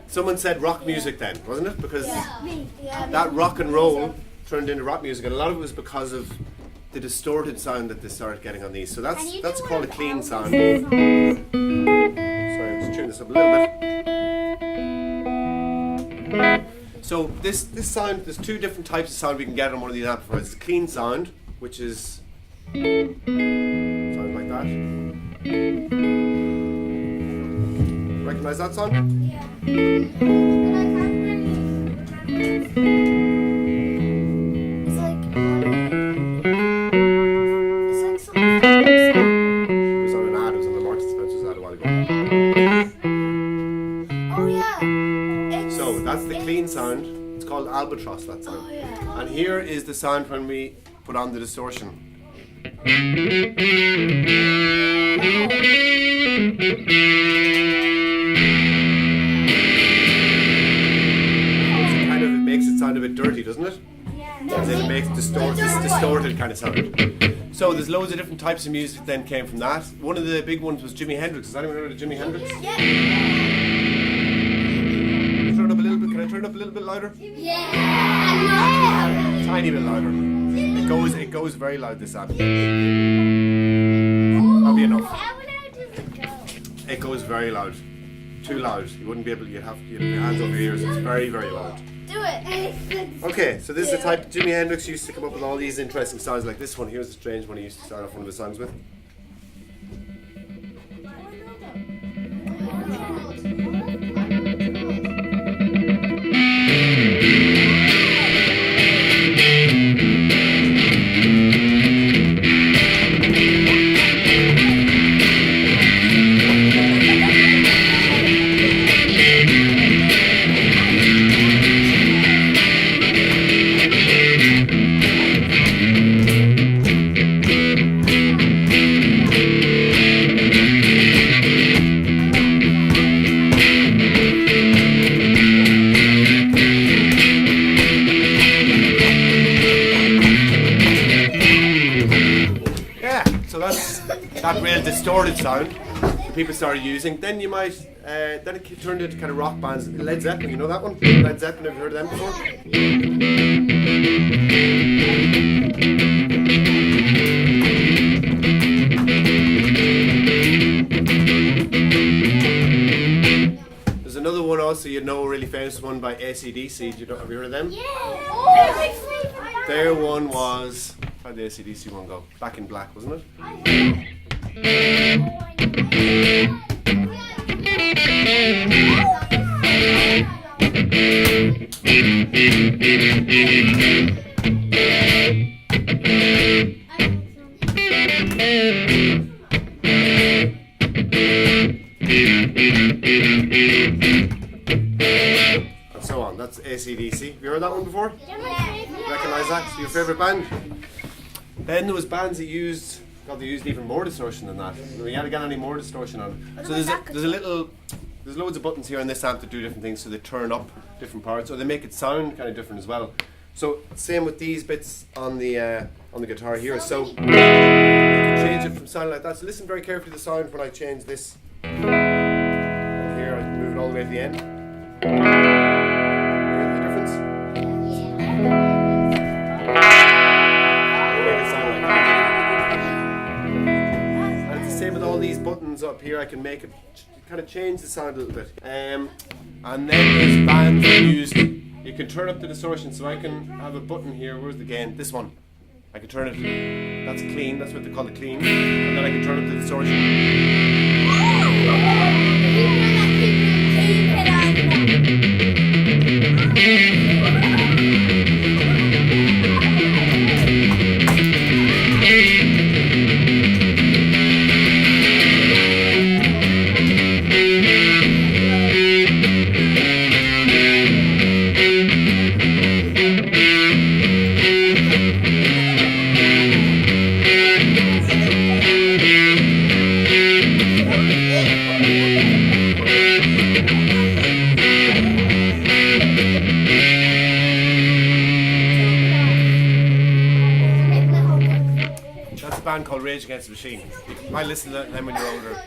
Someone said rock music then, wasn't it? Because that rock and roll turned into rock music, and a lot of it was because of the distorted sound that they started getting on these. So that's called a clean sound. Sorry, I'm just tuning this up a little bit. So this sound, there's two different types of sound we can get on one of these amplifiers. It's a clean sound, which is sounds like that. Recognize that sound? Yeah. That's the clean sound. It's called albatross, that sound. Oh, yeah. And here is the sound when we put on the distortion. It makes it sound a bit dirty, doesn't it? Yeah. As in it makes this distorted kind of sound. So there's loads of different types of music then came from that. One of the big ones was Jimi Hendrix. Has anyone heard of Jimi Hendrix? Yeah. Turn it up a little bit. Can I turn it up a little bit louder? Yeah. Tiny bit louder. It goes very loud, this amp. That'll be enough. How loud does it go? It goes very loud. Too loud. You wouldn't be able to, you'd have your hands over your ears. It's very, very loud. Do it. Okay, so this is the type Jimi Hendrix used to come up with all these interesting sounds like this one. Here's a strange one he used to start off one of his songs with. That real distorted sound that people started using. Then you might, then it turned into kind of rock bands. Led Zeppelin, you know that one? Led Zeppelin, have you heard of them before? There's another one also, you know, a really famous one by AC/DC. Have you heard of them? Yeah. Oh, their one was, how'd the AC/DC one go? Back in Black, wasn't it? And so on. That's AC/DC. Have you heard that one before? Recognize that? It's your favourite band? Then there was bands that used, God, they used even more distortion than that. We had to get any more distortion on it. So there's loads of buttons here on this amp that do different things, so they turn up different parts, or they make it sound kind of different as well. So same with these bits on the guitar here. So you can change it from sounding like that. So listen very carefully to the sound when I change this. And here I can move it all the way to the end. You hear the difference? Same with all these buttons up here, I can make it kind of change the sound a little bit. And then there's bands that used, you can turn up the distortion, so I can have a button here, where's the gain? This one. I can turn it, that's clean, that's what they call it clean. And then I can turn up the distortion. band called Rage Against the Machine. You might listen to them when you're older.